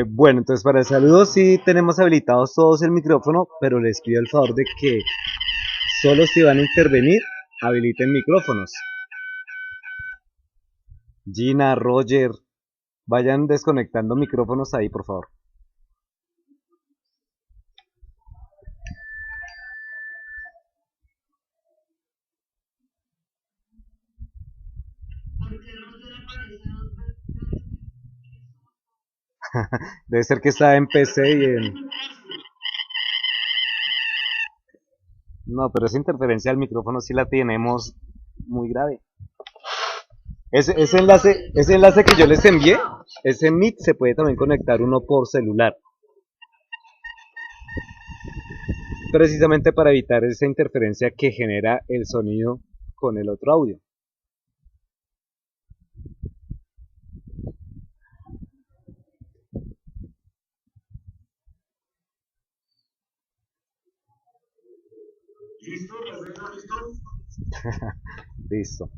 Bueno, entonces para el saludo sí tenemos habilitados todos el micrófono, pero les pido el favor de que solo si van a intervenir, habiliten micrófonos. Gina, Roger, vayan desconectando micrófonos ahí, por favor. Debe ser que está en PC y en... No, pero esa interferencia del micrófono sí la tenemos muy grave. Ese enlace que yo les envié, ese Meet se puede también conectar uno por celular, precisamente para evitar esa interferencia que genera el sonido con el otro audio. Listo.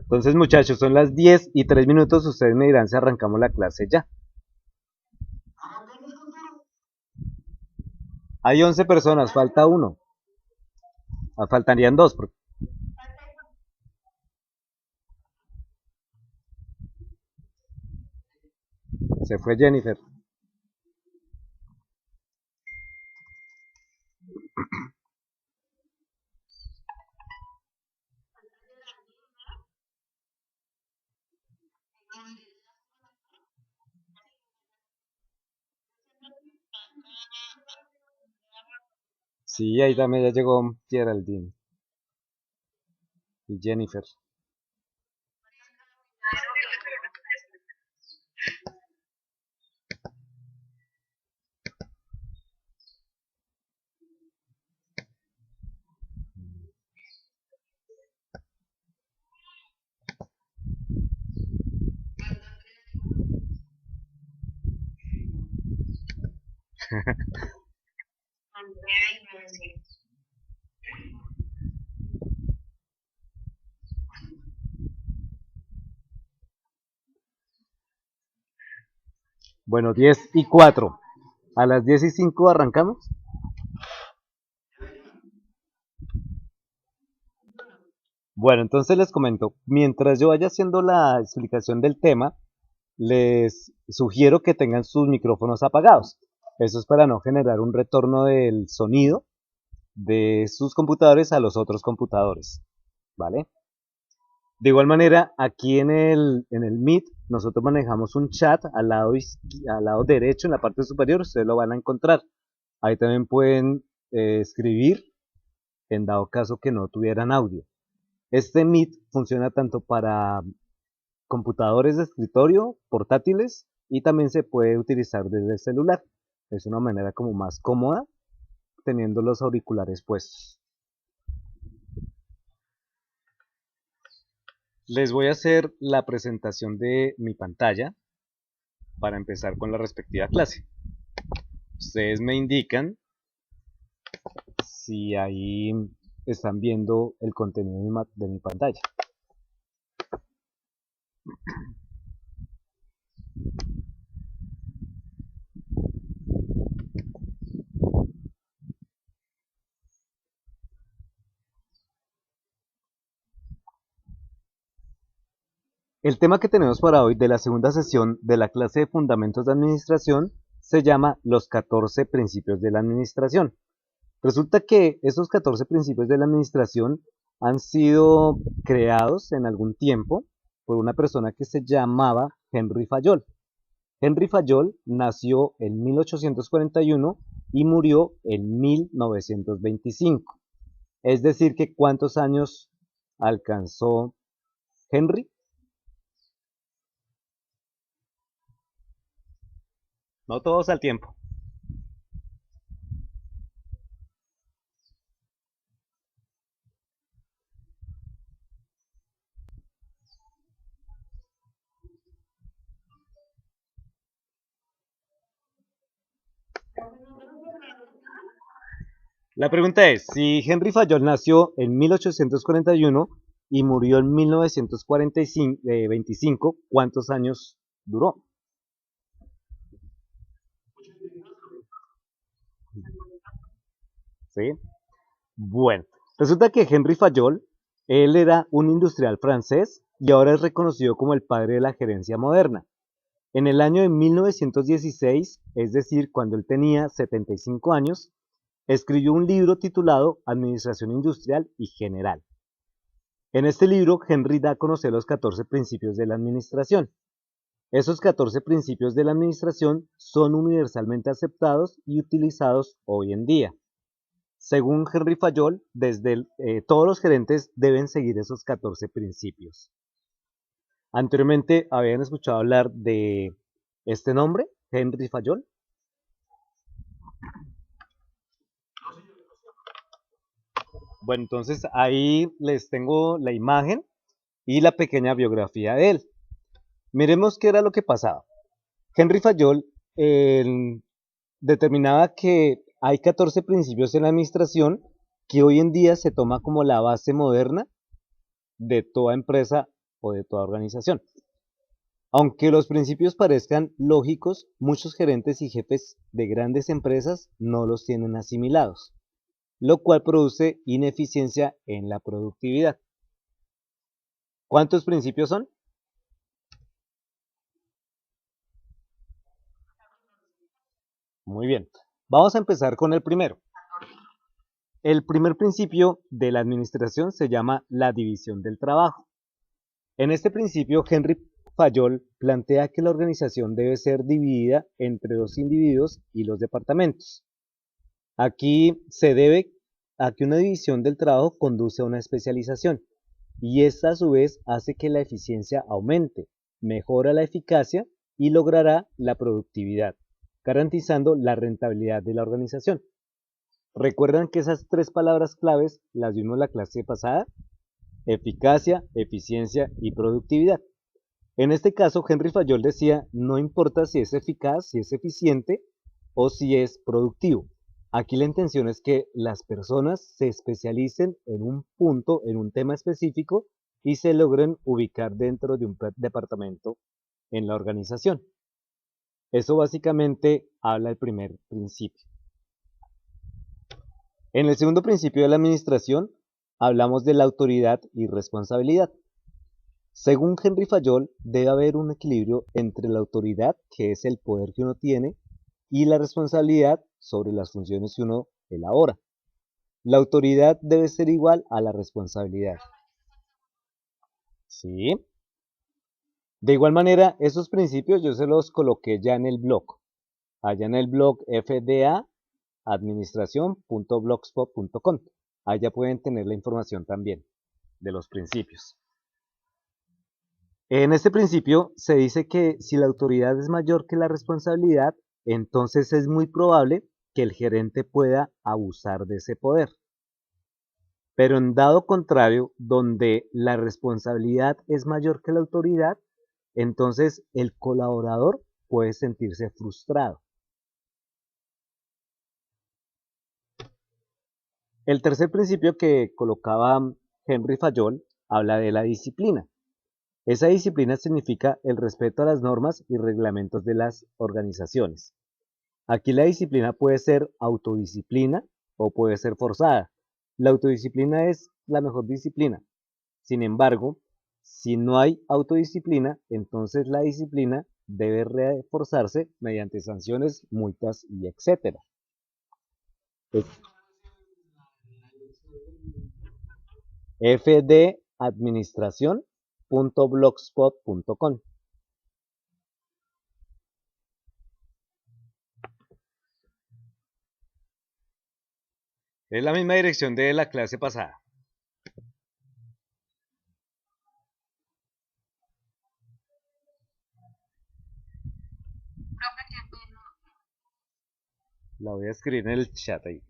Entonces, muchachos, son las 10:03. Ustedes me dirán si arrancamos la clase ya. Hay 11 personas, falta uno. Faltarían dos. Se fue Jennifer. Sí, ahí también ya llegó Geraldine y Jennifer. Bueno, 10:04. A las 10:05 arrancamos. Bueno, entonces les comento, mientras yo vaya haciendo la explicación del tema, les sugiero que tengan sus micrófonos apagados. Eso es para no generar un retorno del sonido de sus computadores a los otros computadores, ¿vale? De igual manera, aquí en el Meet, nosotros manejamos un chat al lado derecho, en la parte superior, ustedes lo van a encontrar. Ahí también pueden escribir en dado caso que no tuvieran audio. Este Meet funciona tanto para computadores de escritorio, portátiles, y también se puede utilizar desde el celular. Es una manera como más cómoda teniendo los auriculares puestos. Les voy a hacer la presentación de mi pantalla para empezar con la respectiva clase. Ustedes me indican si ahí están viendo el contenido de mi pantalla. El tema que tenemos para hoy de la segunda sesión de la clase de Fundamentos de Administración se llama Los 14 Principios de la Administración. Resulta que esos 14 principios de la administración han sido creados en algún tiempo por una persona que se llamaba Henry Fayol. Henry Fayol nació en 1841 y murió en 1925. Es decir, que ¿cuántos años alcanzó Henry? No todos al tiempo. La pregunta es, si Henry Fayol nació en 1841 y murió en 1925, ¿cuántos años duró? ¿Sí? Bueno, resulta que Henry Fayol, él era un industrial francés y ahora es reconocido como el padre de la gerencia moderna. En el año de 1916, es decir, cuando él tenía 75 años, escribió un libro titulado Administración Industrial y General. En este libro, Henry da a conocer los 14 principios de la administración. Esos 14 principios de la administración son universalmente aceptados y utilizados hoy en día. Según Henry Fayol, todos los gerentes deben seguir esos 14 principios. Anteriormente habían escuchado hablar de este nombre, Henry Fayol. Bueno, entonces ahí les tengo la imagen y la pequeña biografía de él. Miremos qué era lo que pasaba. Henry Fayol determinaba que hay 14 principios en la administración que hoy en día se toma como la base moderna de toda empresa o de toda organización. Aunque los principios parezcan lógicos, muchos gerentes y jefes de grandes empresas no los tienen asimilados, lo cual produce ineficiencia en la productividad. ¿Cuántos principios son? Muy bien. Vamos a empezar con el primero. El primer principio de la administración se llama la división del trabajo. En este principio, Henry Fayol plantea que la organización debe ser dividida entre los individuos y los departamentos. Aquí se debe a que una división del trabajo conduce a una especialización y esta a su vez hace que la eficiencia aumente, mejora la eficacia y logrará la productividad, garantizando la rentabilidad de la organización. ¿Recuerdan que esas tres palabras claves las vimos en la clase pasada? Eficacia, eficiencia y productividad. En este caso, Henry Fayol decía, no importa si es eficaz, si es eficiente o si es productivo. Aquí la intención es que las personas se especialicen en un punto, en un tema específico y se logren ubicar dentro de un departamento en la organización. Eso básicamente habla el primer principio. En el segundo principio de la administración hablamos de la autoridad y responsabilidad. Según Henry Fayol, debe haber un equilibrio entre la autoridad, que es el poder que uno tiene, y la responsabilidad sobre las funciones que uno elabora. La autoridad debe ser igual a la responsabilidad. ¿Sí? De igual manera, esos principios yo se los coloqué ya en el blog. Allá en el blog fdaadministracion.blogspot.com. Allá pueden tener la información también de los principios. En este principio se dice que si la autoridad es mayor que la responsabilidad, entonces es muy probable que el gerente pueda abusar de ese poder. Pero en dado contrario, donde la responsabilidad es mayor que la autoridad, entonces el colaborador puede sentirse frustrado. El tercer principio que colocaba Henry Fayol habla de la disciplina. Esa disciplina significa el respeto a las normas y reglamentos de las organizaciones. Aquí la disciplina puede ser autodisciplina o puede ser forzada. La autodisciplina es la mejor disciplina. Sin embargo, si no hay autodisciplina, entonces la disciplina debe reforzarse mediante sanciones, multas y etcétera. fdadministracion.blogspot.com. Es la misma dirección de la clase pasada. La voy a escribir en el chat ahí.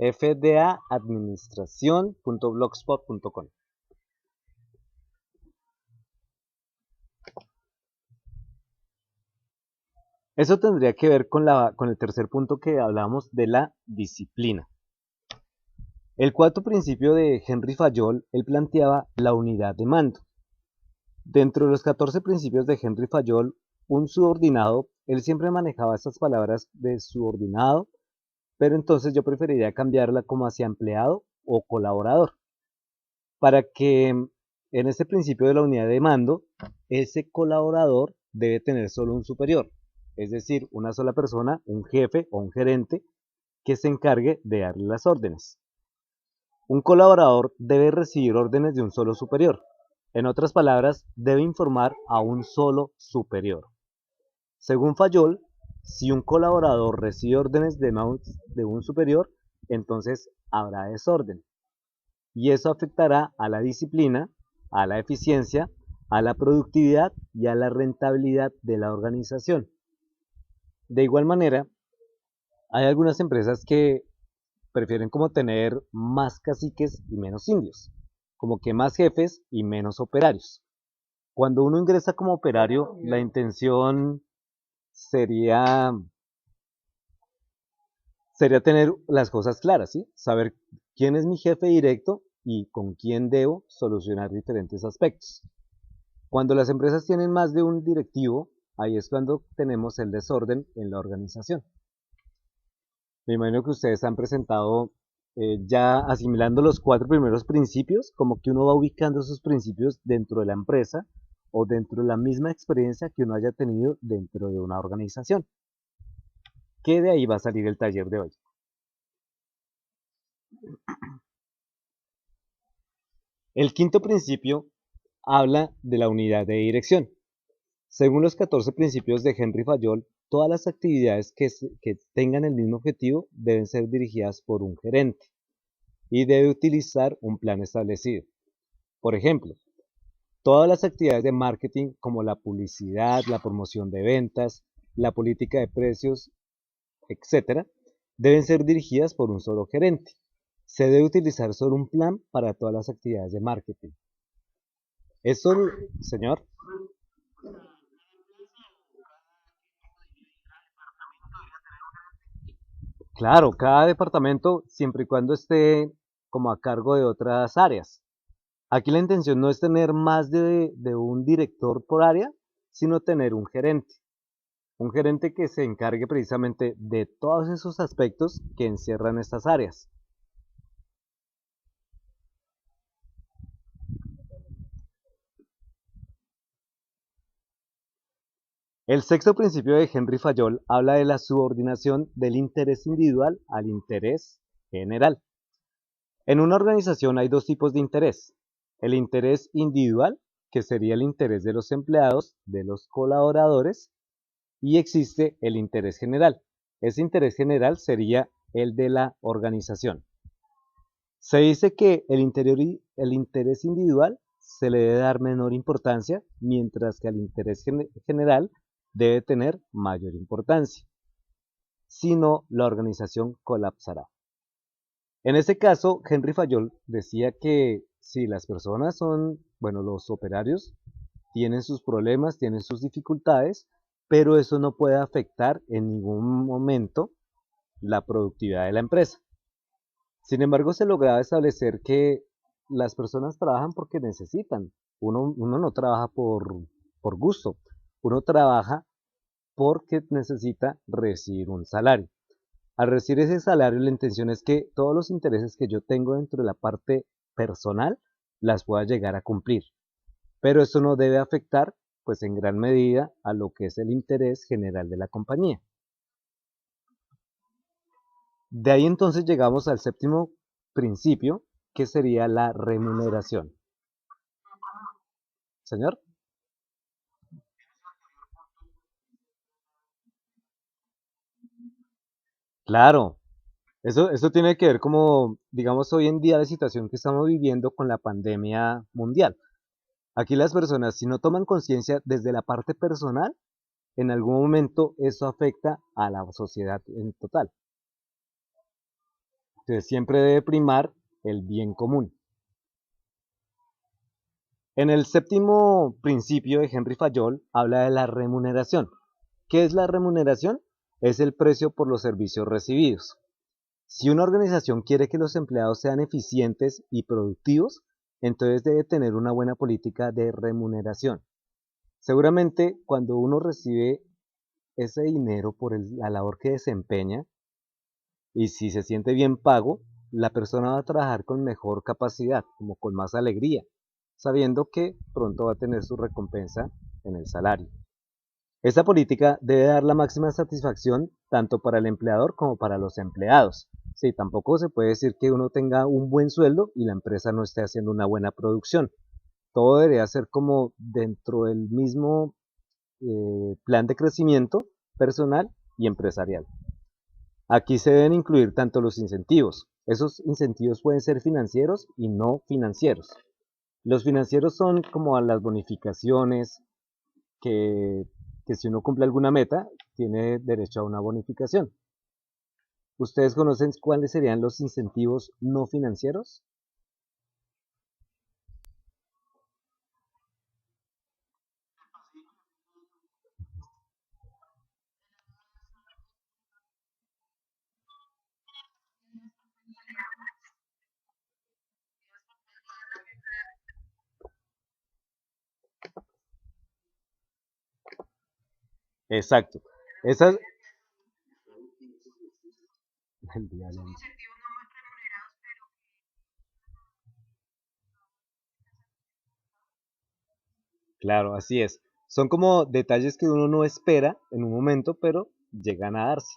fdaadministracion.blogspot.com. Eso tendría que ver con el tercer punto que hablábamos de la disciplina. El cuarto principio de Henry Fayol, él planteaba la unidad de mando. Dentro de los 14 principios de Henry Fayol, un subordinado, él siempre manejaba estas palabras de subordinado, pero entonces yo preferiría cambiarla como hacia empleado o colaborador, para que en este principio de la unidad de mando, ese colaborador debe tener solo un superior, es decir, una sola persona, un jefe o un gerente que se encargue de darle las órdenes. Un colaborador debe recibir órdenes de un solo superior. En otras palabras, debe informar a un solo superior. Según Fayol, si un colaborador recibe órdenes de un superior, entonces habrá desorden. Y eso afectará a la disciplina, a la eficiencia, a la productividad y a la rentabilidad de la organización. De igual manera, hay algunas empresas que prefieren como tener más caciques y menos indios, como que más jefes y menos operarios. Cuando uno ingresa como operario, la intención sería, sería tener las cosas claras, ¿sí? Saber quién es mi jefe directo y con quién debo solucionar diferentes aspectos. Cuando las empresas tienen más de un directivo, ahí es cuando tenemos el desorden en la organización. Me imagino que ustedes han presentado ya asimilando los 4 primeros principios, como que uno va ubicando esos principios dentro de la empresa o dentro de la misma experiencia que uno haya tenido dentro de una organización. Que de ahí va a salir el taller de hoy. El quinto principio habla de la unidad de dirección. Según los 14 principios de Henry Fayol, todas las actividades que tengan el mismo objetivo deben ser dirigidas por un gerente y debe utilizar un plan establecido. Por ejemplo, todas las actividades de marketing como la publicidad, la promoción de ventas, la política de precios, etc., deben ser dirigidas por un solo gerente. Se debe utilizar solo un plan para todas las actividades de marketing. Eso, señor. Claro, cada departamento siempre y cuando esté como a cargo de otras áreas. Aquí la intención no es tener más de un director por área, sino tener un gerente. Un gerente que se encargue precisamente de todos esos aspectos que encierran estas áreas. El sexto principio de Henry Fayol habla de la subordinación del interés individual al interés general. En una organización hay dos tipos de interés. El interés individual, que sería el interés de los empleados, de los colaboradores, y existe el interés general. Ese interés general sería el de la organización. Se dice que el interés individual se le debe dar menor importancia, mientras que al interés general debe tener mayor importancia. Si no, la organización colapsará. En ese caso, Henry Fayol decía que si las personas son, bueno, los operarios tienen sus problemas, tienen sus dificultades, pero eso no puede afectar en ningún momento la productividad de la empresa. Sin embargo, se lograba establecer que las personas trabajan porque necesitan. Uno no trabaja por gusto, uno trabaja porque necesita recibir un salario. Al recibir ese salario, la intención es que todos los intereses que yo tengo dentro de la parte personal las pueda llegar a cumplir. Pero eso no debe afectar, pues en gran medida, a lo que es el interés general de la compañía. De ahí entonces llegamos al séptimo principio, que sería la remuneración. Señor. Claro, eso tiene que ver como, digamos, hoy en día la situación que estamos viviendo con la pandemia mundial. Aquí las personas, si no toman conciencia desde la parte personal, en algún momento eso afecta a la sociedad en total. Entonces siempre debe primar el bien común. En el séptimo principio de Henry Fayol habla de la remuneración. ¿Qué es la remuneración? Es el precio por los servicios recibidos. Si una organización quiere que los empleados sean eficientes y productivos, entonces debe tener una buena política de remuneración. Seguramente cuando uno recibe ese dinero por la labor que desempeña y si se siente bien pago, la persona va a trabajar con mejor capacidad, como con más alegría, sabiendo que pronto va a tener su recompensa en el salario. Esta política debe dar la máxima satisfacción tanto para el empleador como para los empleados. Sí, tampoco se puede decir que uno tenga un buen sueldo y la empresa no esté haciendo una buena producción. Todo debería ser como dentro del mismo plan de crecimiento personal y empresarial. Aquí se deben incluir tanto los incentivos. Esos incentivos pueden ser financieros y no financieros. Los financieros son como a las bonificaciones que, que si uno cumple alguna meta, tiene derecho a una bonificación. ¿Ustedes conocen cuáles serían los incentivos no financieros? Exacto. Esas, claro, así es. Son como detalles que uno no espera en un momento, pero llegan a darse.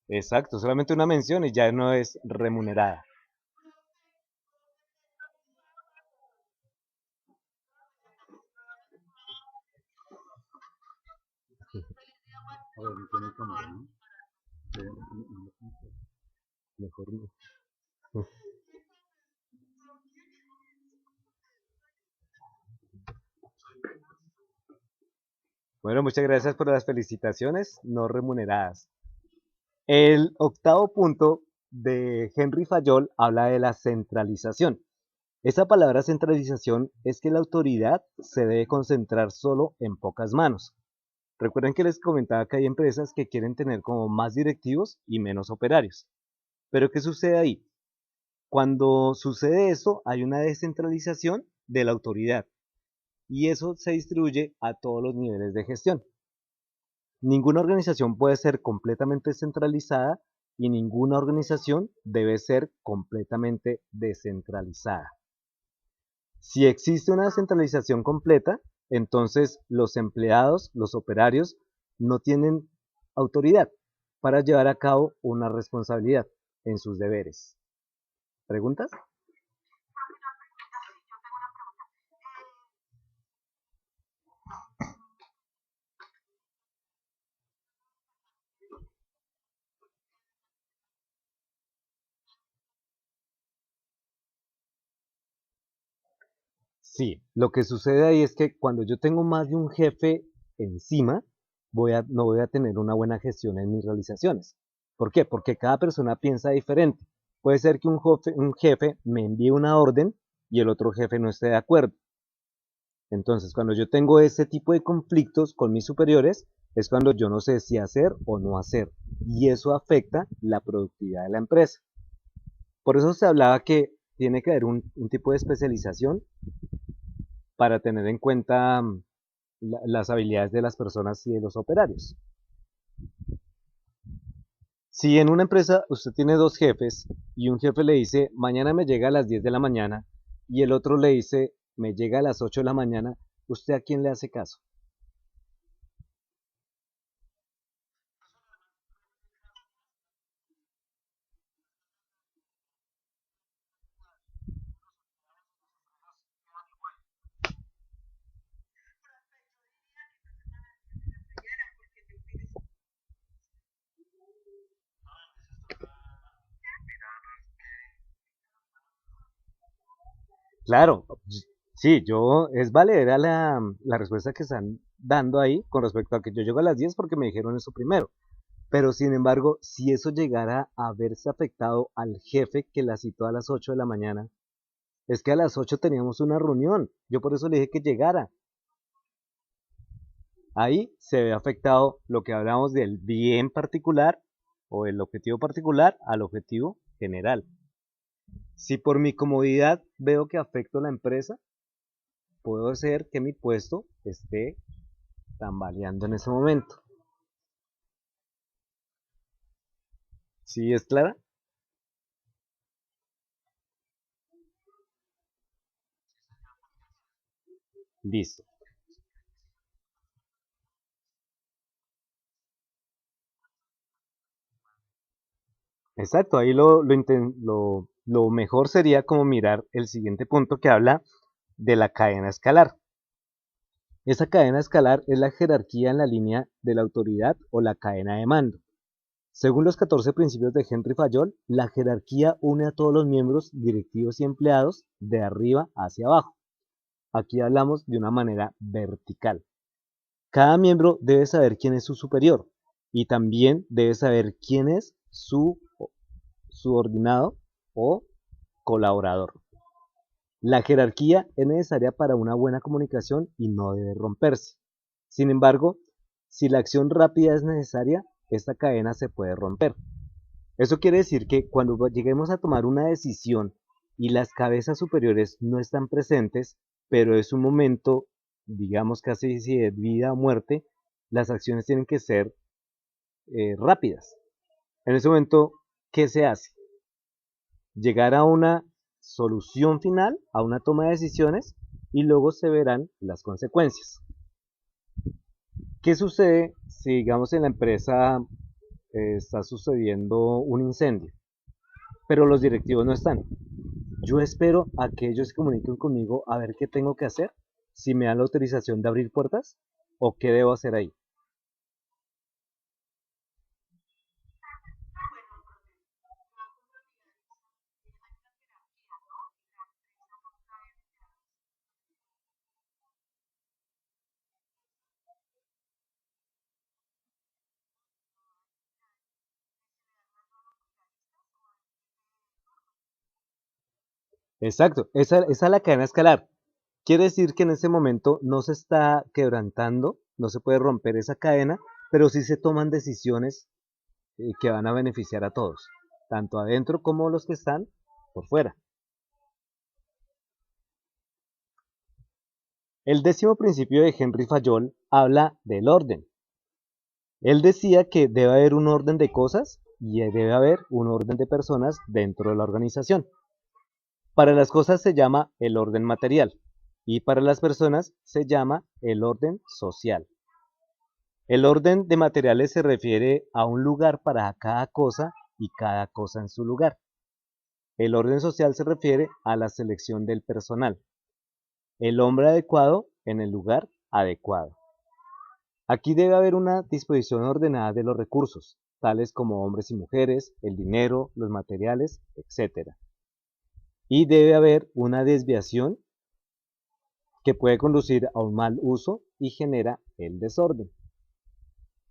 Exacto, solamente una mención y ya no es remunerada. A ver, no tiene cámara, ¿no? Mejor no. Bueno, muchas gracias por las felicitaciones no remuneradas. El octavo punto de Henry Fayol habla de la centralización. Esa palabra centralización es que la autoridad se debe concentrar solo en pocas manos. Recuerden que les comentaba que hay empresas que quieren tener como más directivos y menos operarios. Pero ¿qué sucede ahí? Cuando sucede eso, hay una descentralización de la autoridad y eso se distribuye a todos los niveles de gestión. Ninguna organización puede ser completamente centralizada y ninguna organización debe ser completamente descentralizada. Si existe una centralización completa, entonces los empleados, los operarios, no tienen autoridad para llevar a cabo una responsabilidad en sus deberes. ¿Preguntas? Sí, lo que sucede ahí es que cuando yo tengo más de un jefe encima, no voy a tener una buena gestión en mis realizaciones. ¿Por qué? Porque cada persona piensa diferente. Puede ser que un jefe me envíe una orden y el otro jefe no esté de acuerdo. Entonces, cuando yo tengo ese tipo de conflictos con mis superiores, es cuando yo no sé si hacer o no hacer. Y eso afecta la productividad de la empresa. Por eso se hablaba que tiene que haber un tipo de especialización para tener en cuenta las habilidades de las personas y de los operarios. Si en una empresa usted tiene dos jefes y un jefe le dice mañana me llega a las 10 de la mañana y el otro le dice me llega a las 8 de la mañana, ¿usted a quién le hace caso? Claro, sí, es valedera la respuesta que están dando ahí con respecto a que yo llego a las 10 porque me dijeron eso primero. Pero sin embargo, si eso llegara a verse afectado al jefe que la citó a las 8 de la mañana, es que a las 8 teníamos una reunión, yo por eso le dije que llegara. Ahí se ve afectado lo que hablamos del bien particular o el objetivo particular al objetivo general. Si por mi comodidad veo que afecto a la empresa, puedo hacer que mi puesto esté tambaleando en ese momento. ¿Sí es clara? Listo. Exacto, ahí lo mejor sería como mirar el siguiente punto que habla de la cadena escalar. Esa cadena escalar es la jerarquía en la línea de la autoridad o la cadena de mando. Según los 14 principios de Henry Fayol, la jerarquía une a todos los miembros directivos y empleados de arriba hacia abajo. Aquí hablamos de una manera vertical. Cada miembro debe saber quién es su superior y también debe saber quién es su subordinado o colaborador. La jerarquía es necesaria para una buena comunicación y no debe romperse. Sin embargo, si la acción rápida es necesaria, esta cadena se puede romper. Eso quiere decir que cuando lleguemos a tomar una decisión y las cabezas superiores no están presentes, pero es un momento, digamos casi si de vida o muerte, las acciones tienen que ser rápidas. En ese momento, ¿qué se hace? Llegar a una solución final, a una toma de decisiones y luego se verán las consecuencias. ¿Qué sucede si, digamos, en la empresa está sucediendo un incendio, pero los directivos no están? Yo espero a que ellos se comuniquen conmigo a ver qué tengo que hacer, si me dan la autorización de abrir puertas o qué debo hacer ahí. Exacto, esa es la cadena escalar. Quiere decir que en ese momento no se está quebrantando, no se puede romper esa cadena, pero sí se toman decisiones que van a beneficiar a todos, tanto adentro como los que están por fuera. El 10.º principio de Henry Fayol habla del orden. Él decía que debe haber un orden de cosas y debe haber un orden de personas dentro de la organización. Para las cosas se llama el orden material y para las personas se llama el orden social. El orden de materiales se refiere a un lugar para cada cosa y cada cosa en su lugar. El orden social se refiere a la selección del personal. El hombre adecuado en el lugar adecuado. Aquí debe haber una disposición ordenada de los recursos, tales como hombres y mujeres, el dinero, los materiales, etc. Y debe haber una desviación que puede conducir a un mal uso y genera el desorden.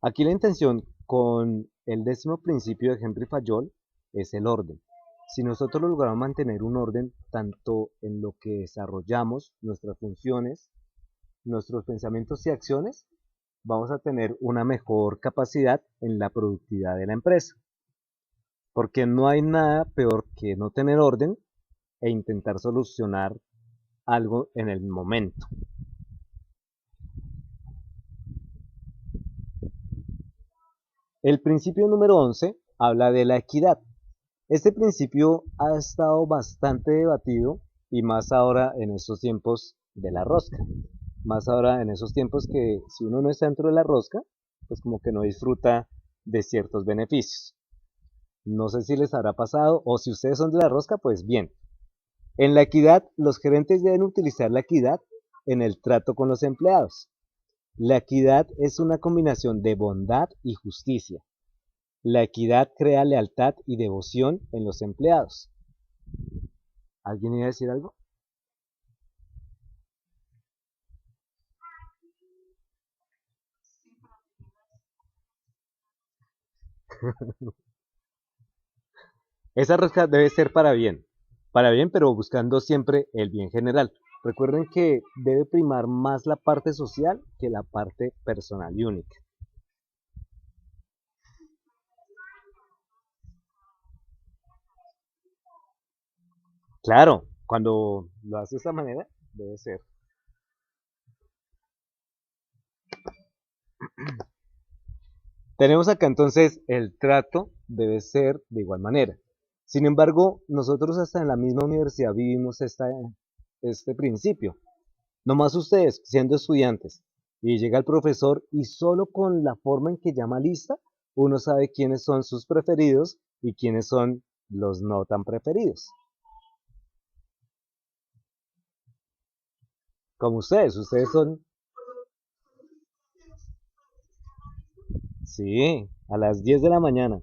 Aquí la intención con el 10.º principio de Henry Fayol es el orden. Si nosotros logramos mantener un orden tanto en lo que desarrollamos, nuestras funciones, nuestros pensamientos y acciones, vamos a tener una mejor capacidad en la productividad de la empresa. Porque no hay nada peor que no tener orden e intentar solucionar algo en el momento. El principio número 11 habla de la equidad. Este principio ha estado bastante debatido y más ahora en estos tiempos de la rosca. Más ahora en esos tiempos que si uno no está dentro de la rosca, pues como que no disfruta de ciertos beneficios. No sé si les habrá pasado o si ustedes son de la rosca, pues bien. En la equidad, los gerentes deben utilizar la equidad en el trato con los empleados. La equidad es una combinación de bondad y justicia. La equidad crea lealtad y devoción en los empleados. ¿Alguien iba a decir algo? Esa rosca debe ser para bien, pero buscando siempre el bien general. Recuerden que debe primar más la parte social que la parte personal y única. Claro, cuando lo hace de esta manera, debe ser. Tenemos acá entonces el trato debe ser de igual manera. Sin embargo, nosotros hasta en la misma universidad vivimos este principio. Nomás ustedes, siendo estudiantes, y llega el profesor y solo con la forma en que llama lista, uno sabe quiénes son sus preferidos y quiénes son los no tan preferidos. Como ustedes son, sí, a las 10 de la mañana.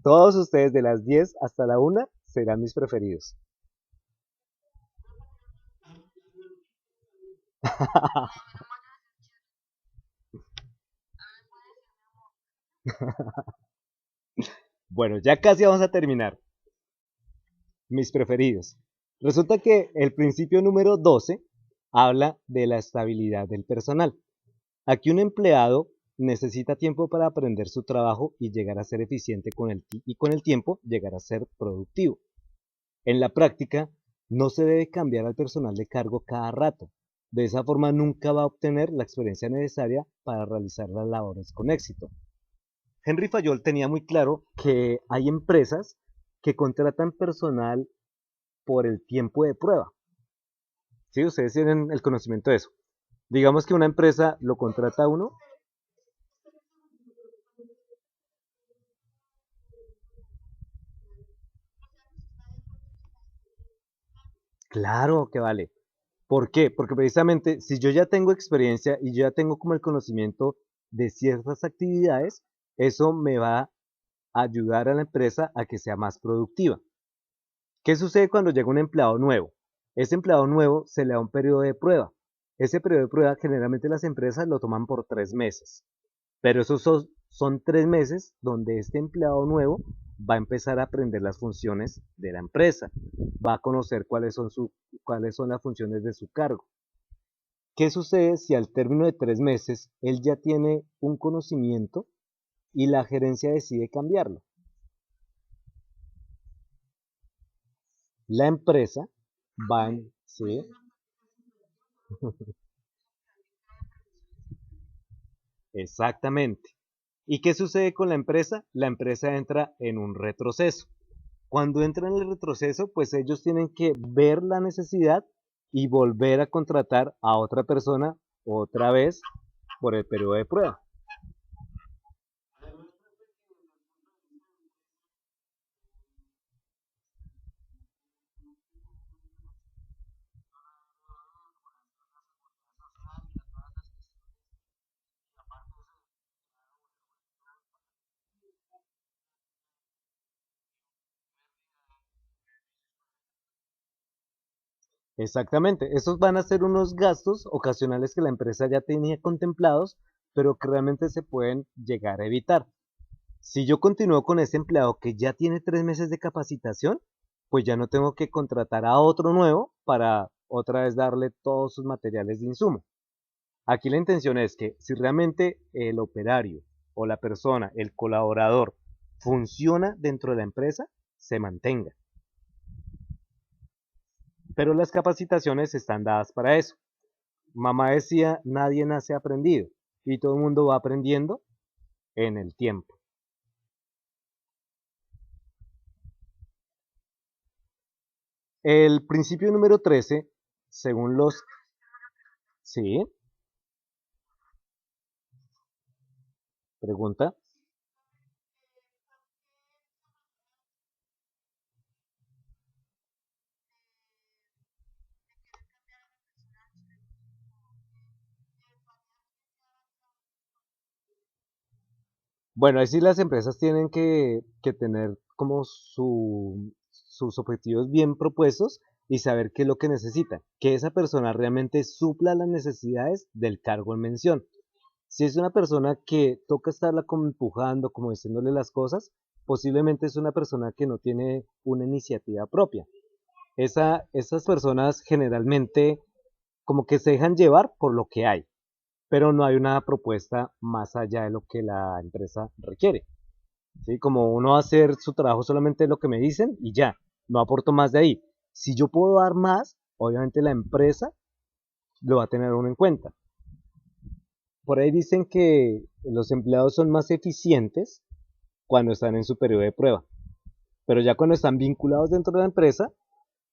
Todos ustedes de las 10 hasta la 1 serán mis preferidos. Bueno, ya casi vamos a terminar. Mis preferidos. Resulta que el principio número 12 habla de la estabilidad del personal. Aquí un empleado necesita tiempo para aprender su trabajo y llegar a ser eficiente y con el tiempo llegar a ser productivo. En la práctica, no se debe cambiar al personal de cargo cada rato. De esa forma nunca va a obtener la experiencia necesaria para realizar las labores con éxito. Henry Fayol tenía muy claro que hay empresas que contratan personal por el tiempo de prueba. ¿Sí? Ustedes tienen el conocimiento de eso. Digamos que una empresa lo contrata a uno. Claro que vale. ¿Por qué? Porque precisamente si yo ya tengo experiencia y yo ya tengo como el conocimiento de ciertas actividades, eso me va a ayudar a la empresa a que sea más productiva. ¿Qué sucede cuando llega un empleado nuevo? Ese empleado nuevo se le da un periodo de prueba. Ese periodo de prueba generalmente las empresas lo toman por 3 meses. Pero esos son 3 meses donde este empleado nuevo va a empezar a aprender las funciones de la empresa, va a conocer cuáles son las funciones de su cargo. ¿Qué sucede si al término de 3 meses él ya tiene un conocimiento y la gerencia decide cambiarlo? La empresa va en, sí, exactamente. ¿Y qué sucede con la empresa? La empresa entra en un retroceso. Cuando entran en el retroceso, pues ellos tienen que ver la necesidad y volver a contratar a otra persona otra vez por el periodo de prueba. Exactamente, esos van a ser unos gastos ocasionales que la empresa ya tenía contemplados, pero que realmente se pueden llegar a evitar. Si yo continúo con ese empleado que ya tiene 3 meses de capacitación, pues ya no tengo que contratar a otro nuevo para otra vez darle todos sus materiales de insumo. Aquí la intención es que si realmente el operario o la persona, el colaborador, funciona dentro de la empresa, se mantenga. Pero las capacitaciones están dadas para eso. Mamá decía, nadie nace aprendido y todo el mundo va aprendiendo en el tiempo. El principio número 13, según los... Sí, pregunta. Bueno, ahí sí las empresas tienen que tener como sus objetivos bien propuestos y saber qué es lo que necesitan, que esa persona realmente supla las necesidades del cargo en mención. Si es una persona que toca estarla como empujando, como diciéndole las cosas, posiblemente es una persona que no tiene una iniciativa propia. Esas personas generalmente como que se dejan llevar por lo que hay, pero no hay una propuesta más allá de lo que la empresa requiere. ¿Sí? Como uno hacer su trabajo solamente lo que me dicen y ya, no aporto más de ahí. Si yo puedo dar más, obviamente la empresa lo va a tener uno en cuenta. Por ahí dicen que los empleados son más eficientes cuando están en su periodo de prueba, pero ya cuando están vinculados dentro de la empresa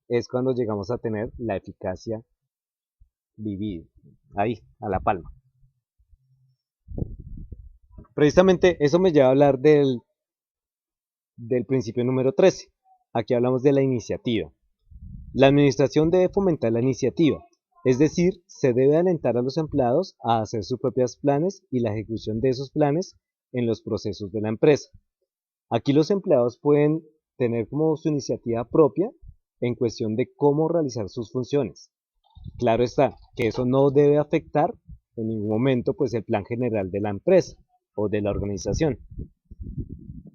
es cuando llegamos a tener la eficacia vivida, ahí, a la palma. Precisamente eso me lleva a hablar del principio número 13. Aquí hablamos de la iniciativa. La administración debe fomentar la iniciativa, es decir, se debe alentar a los empleados a hacer sus propios planes y la ejecución de esos planes en los procesos de la empresa. Aquí los empleados pueden tener como su iniciativa propia en cuestión de cómo realizar sus funciones. Claro está que eso no debe afectar en ningún momento pues el plan general de la empresa o de la organización.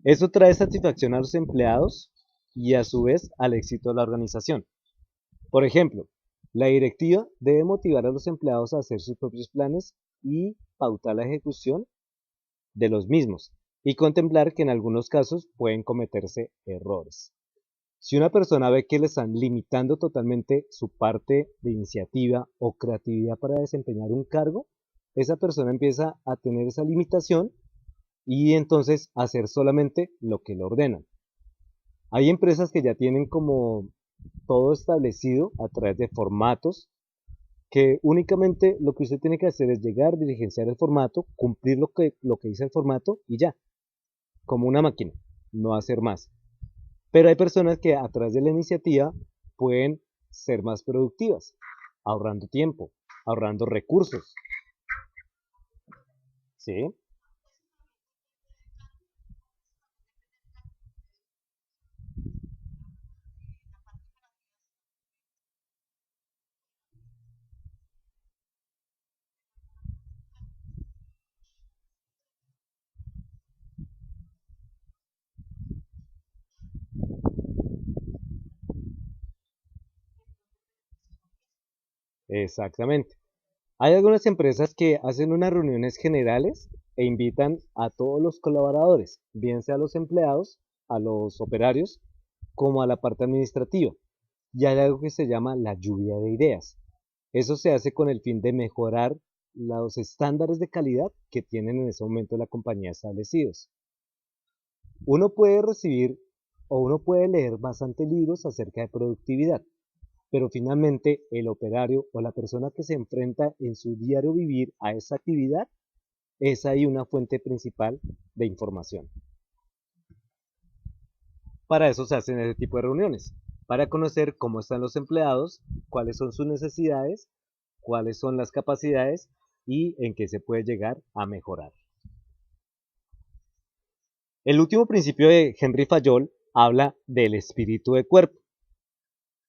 Eso trae satisfacción a los empleados y a su vez al éxito de la organización. Por ejemplo, la directiva debe motivar a los empleados a hacer sus propios planes y pautar la ejecución de los mismos y contemplar que en algunos casos pueden cometerse errores. Si una persona ve que le están limitando totalmente su parte de iniciativa o creatividad para desempeñar un cargo, esa persona empieza a tener esa limitación y entonces a hacer solamente lo que le ordenan. Hay empresas que ya tienen como todo establecido a través de formatos que únicamente lo que usted tiene que hacer es llegar, diligenciar el formato, cumplir lo que dice el formato y ya, como una máquina, no hacer más. Pero hay personas que a través de la iniciativa pueden ser más productivas, ahorrando tiempo, ahorrando recursos. ¿Sí? Exactamente. Hay algunas empresas que hacen unas reuniones generales e invitan a todos los colaboradores, bien sea a los empleados, a los operarios, como a la parte administrativa. Y hay algo que se llama la lluvia de ideas. Eso se hace con el fin de mejorar los estándares de calidad que tienen en ese momento la compañía establecidos. Uno puede recibir o uno puede leer bastantes libros acerca de productividad, pero finalmente el operario o la persona que se enfrenta en su diario vivir a esa actividad es ahí una fuente principal de información. Para eso se hacen ese tipo de reuniones, para conocer cómo están los empleados, cuáles son sus necesidades, cuáles son las capacidades y en qué se puede llegar a mejorar. El último principio de Henry Fayol habla del espíritu de cuerpo.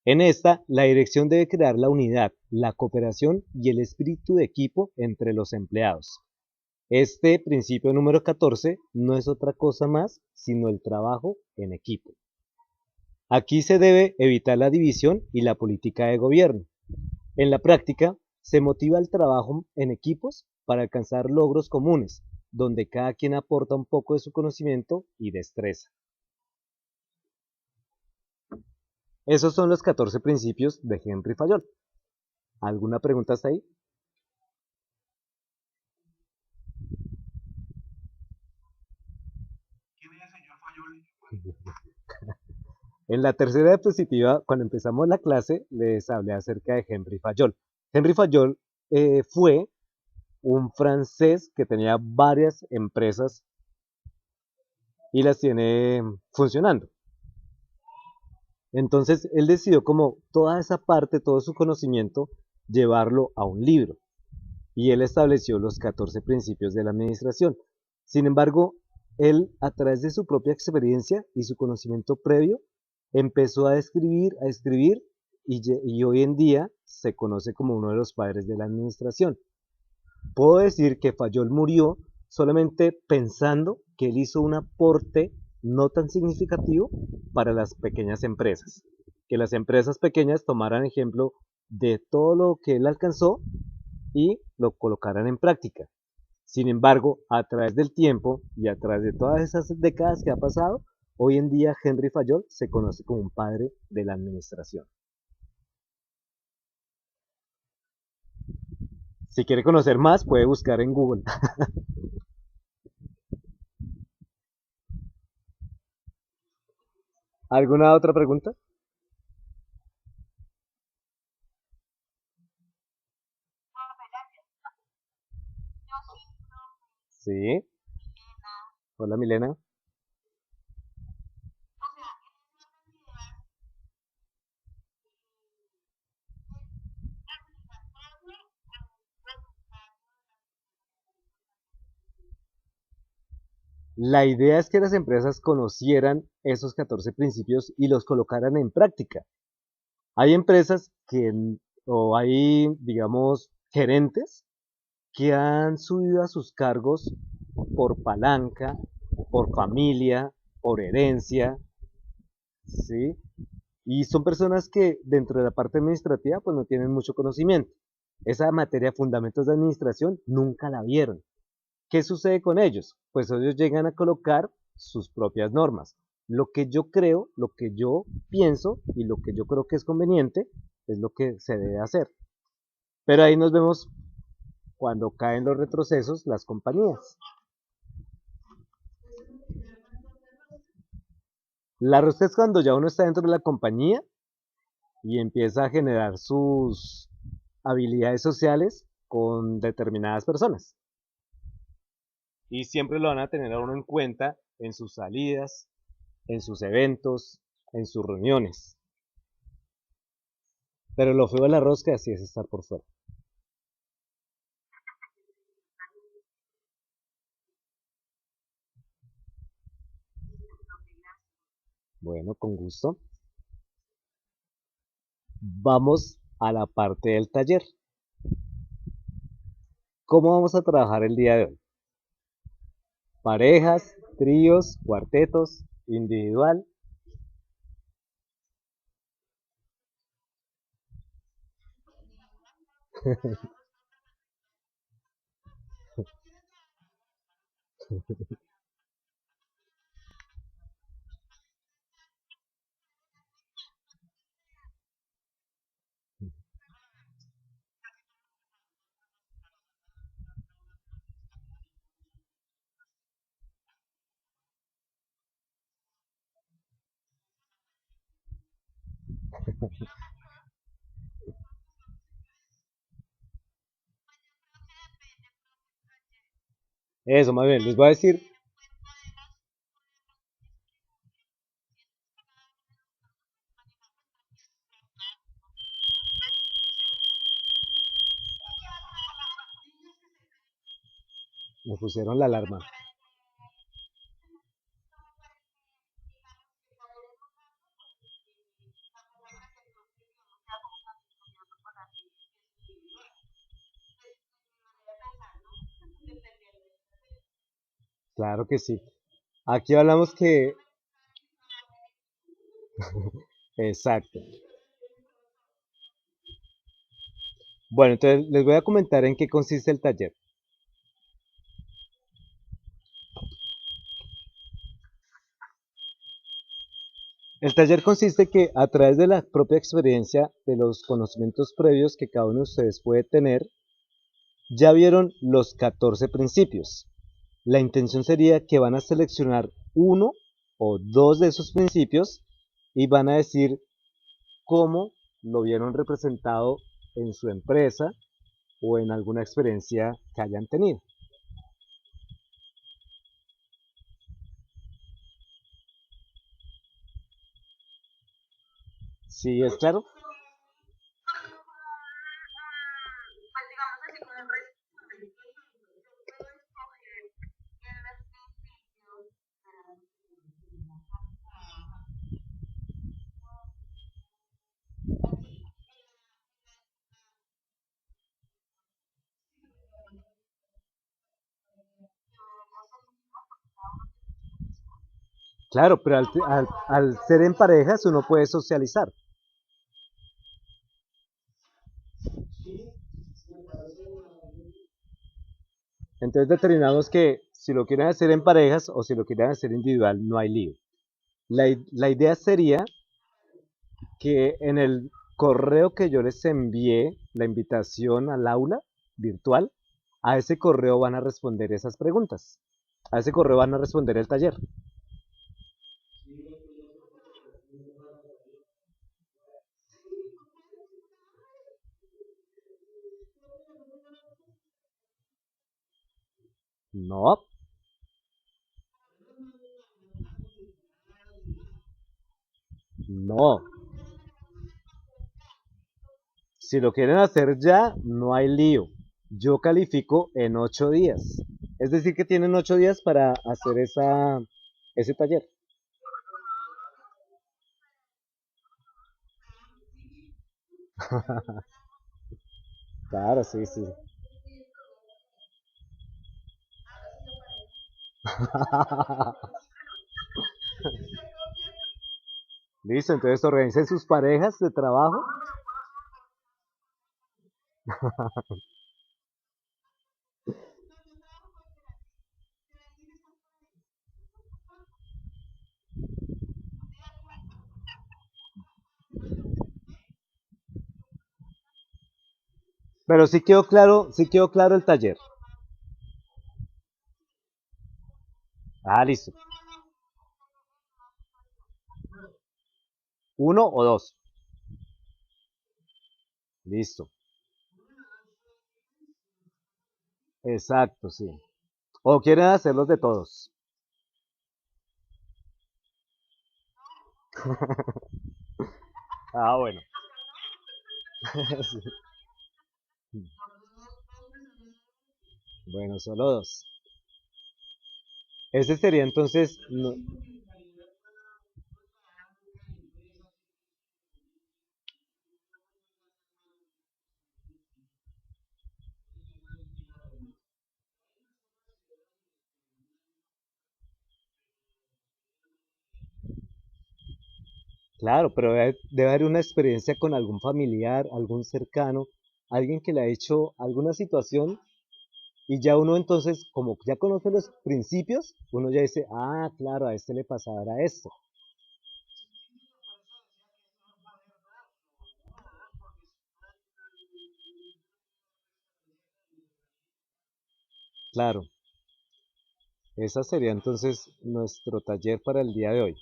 En esta, la dirección debe crear la unidad, la cooperación y el espíritu de equipo entre los empleados. Este principio número 14 no es otra cosa más sino el trabajo en equipo. Aquí se debe evitar la división y la política de gobierno. En la práctica, se motiva el trabajo en equipos para alcanzar logros comunes, donde cada quien aporta un poco de su conocimiento y destreza. Esos son los 14 principios de Henry Fayol. ¿Alguna pregunta hasta ahí? En la tercera diapositiva, cuando empezamos la clase, les hablé acerca de Henry Fayol. Henry Fayol fue un francés que tenía varias empresas y las tiene funcionando. Entonces, él decidió como toda esa parte, todo su conocimiento, llevarlo a un libro. Y él estableció los 14 principios de la administración. Sin embargo, él, a través de su propia experiencia y su conocimiento previo, empezó a escribir y hoy en día se conoce como uno de los padres de la administración. Puedo decir que Fayol murió solamente pensando que él hizo un aporte no tan significativo para las pequeñas empresas, que las empresas pequeñas tomaran ejemplo de todo lo que él alcanzó y lo colocaran en práctica. Sin embargo, a través del tiempo y a través de todas esas décadas que ha pasado, hoy en día Henry Fayol se conoce como un padre de la administración. Si quiere conocer más, puede buscar en Google. ¿Alguna otra pregunta? Sí. Hola, Milena. La idea es que las empresas conocieran esos 14 principios y los colocaran en práctica. Hay empresas o hay, digamos, gerentes que han subido a sus cargos por palanca, por familia, por herencia, ¿sí? Y son personas que dentro de la parte administrativa pues no tienen mucho conocimiento. Esa materia, fundamentos de administración, nunca la vieron. ¿Qué sucede con ellos? Pues ellos llegan a colocar sus propias normas. Lo que yo creo, lo que yo pienso y lo que yo creo que es conveniente es lo que se debe hacer. Pero ahí nos vemos cuando caen los retrocesos las compañías. La ruta es cuando ya uno está dentro de la compañía y empieza a generar sus habilidades sociales con determinadas personas. Y siempre lo van a tener a uno en cuenta en sus salidas, en sus eventos, en sus reuniones. Pero lo feo de la rosca sí es estar por fuera. Bueno, con gusto. Vamos a la parte del taller. ¿Cómo vamos a trabajar el día de hoy? Parejas, tríos, cuartetos, individual. Eso, más bien, les voy a decir, me pusieron la alarma. Claro que sí. Aquí hablamos que, exacto. Bueno, entonces les voy a comentar en qué consiste el taller. El taller consiste que a través de la propia experiencia, de los conocimientos previos que cada uno de ustedes puede tener, ya vieron los 14 principios. La intención sería que van a seleccionar uno o dos de esos principios y van a decir cómo lo vieron representado en su empresa o en alguna experiencia que hayan tenido. ¿Sí es claro? Claro, pero al ser en parejas uno puede socializar. Entonces determinamos que si lo quieren hacer en parejas o si lo quieren hacer individual, no hay lío. La idea sería que en el correo que yo les envié, la invitación al aula virtual, a ese correo van a responder esas preguntas. A ese correo van a responder el taller. No, no. Si lo quieren hacer ya, no hay lío. Yo califico en 8 días. Es decir, que tienen 8 días para hacer ese taller. Claro, sí, sí. Listo, entonces organicen sus parejas de trabajo. Pero sí quedó claro el taller. Ah, listo. ¿Uno o dos? Listo. Exacto, sí. O quieren hacerlos de todos. Ah, bueno. Sí. Bueno, solo dos. Ese sería entonces, claro, pero debe haber una experiencia con algún familiar, algún cercano, alguien que le ha hecho alguna situación y ya uno entonces, como ya conoce los principios, uno ya dice, ah, claro, a este le pasará esto. Claro, esa sería entonces nuestro taller para el día de hoy.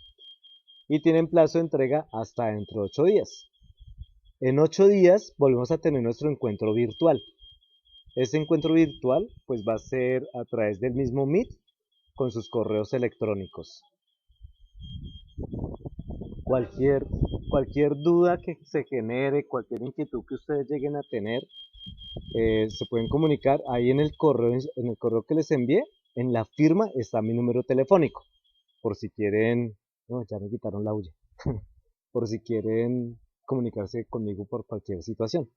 Y tienen plazo de entrega hasta dentro de 8 días. En 8 días volvemos a tener nuestro encuentro virtual. Ese encuentro virtual pues va a ser a través del mismo Meet con sus correos electrónicos. Cualquier, cualquier duda que se genere, cualquier inquietud que ustedes lleguen a tener, se pueden comunicar ahí en el correo que les envié, en la firma está mi número telefónico, por si quieren, no, ya me quitaron la huya, por si quieren comunicarse conmigo por cualquier situación.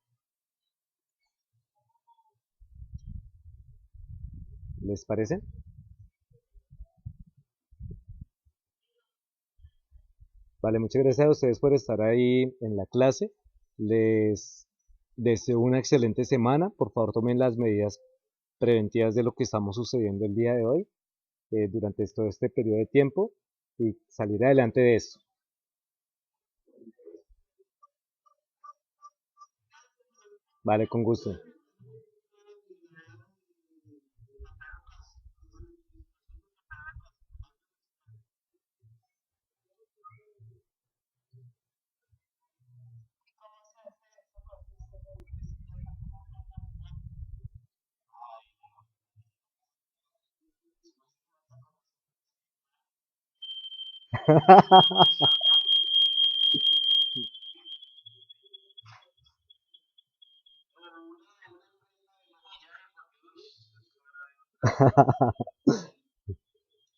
¿Les parece? Vale, muchas gracias a ustedes por estar ahí en la clase. Les deseo una excelente semana. Por favor, tomen las medidas preventivas de lo que estamos sucediendo el día de hoy, durante todo este periodo de tiempo y salir adelante de esto. Vale, con gusto.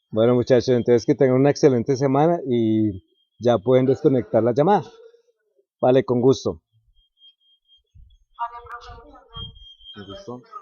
Bueno, muchachos, entonces que tengan una excelente semana y ya pueden desconectar la llamada. Vale, con gusto. Con gusto.